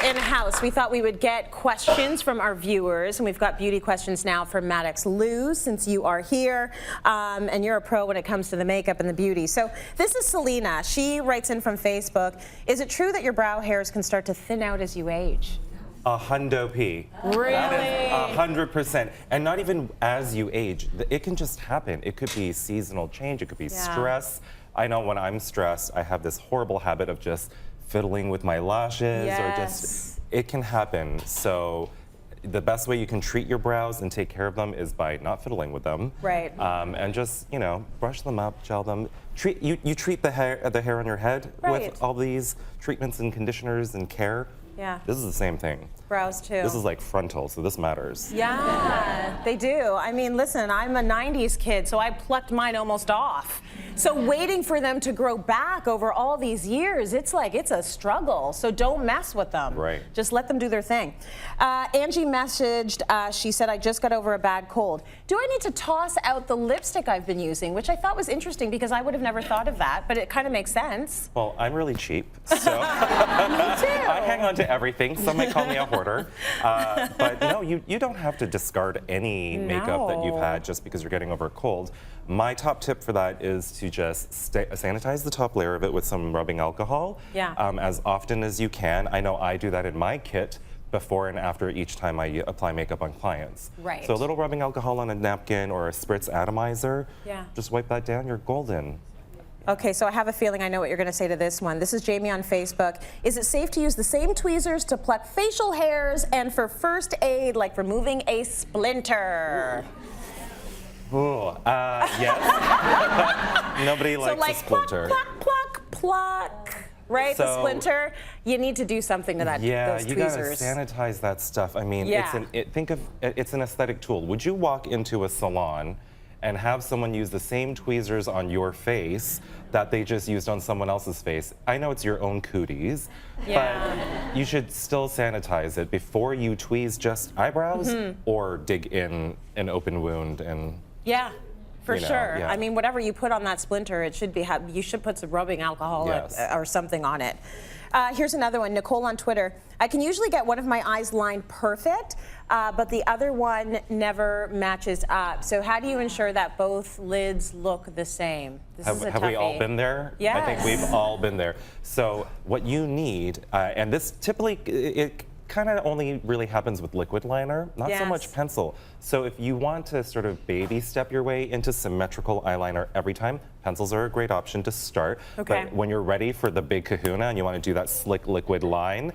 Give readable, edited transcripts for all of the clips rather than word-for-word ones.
in-house. We thought we would get questions from our viewers, and we've got beauty questions now for Maddox Lu, since you are here, and you're a pro when it comes to the makeup and the beauty. So this is Selena. She writes in from Facebook. Is it true that your brow hairs can start to thin out as you age? 100p. Really? That is 100%. And not even as you age. It can just happen. It could be seasonal change. It could be stress. I know when I'm stressed, I have this horrible habit of just fiddling with my lashes or just, it can happen. So the best way you can treat your brows and take care of them is by not fiddling with them. Right. And just, you know, brush them up, gel them. You treat the hair on your head with all these treatments and conditioners and care. Yeah. This is the same thing. Brows too. This is like frontal, so this matters. Yeah, they do. I mean, listen, I'm a 90s kid, so I plucked mine almost off. So waiting for them to grow back over all these years, it's a struggle. So don't mess with them. Right. Just let them do their thing. Angie messaged, she said, I just got over a bad cold. Do I need to toss out the lipstick I've been using? Which I thought was interesting because I would have never thought of that, but it kind of makes sense. Well, I'm really cheap, so Me too. I hang on to everything. Some might call me a hoarder. But no, you don't have to discard any makeup that you've had just because you're getting over a cold. My top tip for that is to just sanitize the top layer of it with some rubbing alcohol as often as you can. I know I do that in my kit before and after each time I apply makeup on clients. Right. So a little rubbing alcohol on a napkin or a spritz atomizer, just wipe that down, you're golden. Okay, so I have a feeling I know what you're going to say to this one. This is Jamie on Facebook. Is it safe to use the same tweezers to pluck facial hairs and for first aid, like removing a splinter? Ooh, yes. Nobody likes a splinter. Pluck, pluck, pluck. Right, the splinter. You need to do something to that. Those you tweezers. gotta sanitize that stuff. I mean, think of it's an aesthetic tool. Would you walk into a salon and have someone use the same tweezers on your face that they just used on someone else's face? I know it's your own cooties, but you should still sanitize it before you tweeze just eyebrows or dig in an open wound and. Yeah. For sure. I mean, whatever you put on that splinter, it should be. You should put some rubbing alcohol or something on it. Here's another one. Nicole on Twitter. I can usually get one of my eyes lined perfect, but the other one never matches up. So how do you ensure that both lids look the same? This is a toughie. Have we all been there? Yes. I think we've all been there. So what you need, and this typically, it kind of only really happens with liquid liner, not so much pencil. So if you want to sort of baby step your way into symmetrical eyeliner every time, pencils are a great option to start. But when you're ready for the big kahuna and you want to do that slick liquid line,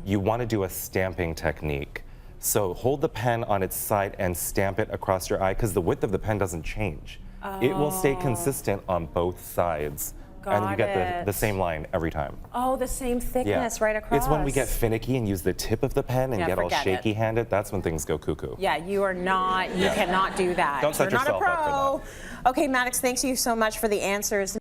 you want to do a stamping technique. So hold the pen on its side and stamp it across your eye because the width of the pen doesn't change. It will stay consistent on both sides. And you get the same line every time. Oh, the same thickness right across. It's when we get finicky and use the tip of the pen and get all shaky-handed, that's when things go cuckoo. Yeah, you are not, you cannot do that. Don't set yourself up for that. You're not a pro. Okay, Maddox, thanks you so much for the answers.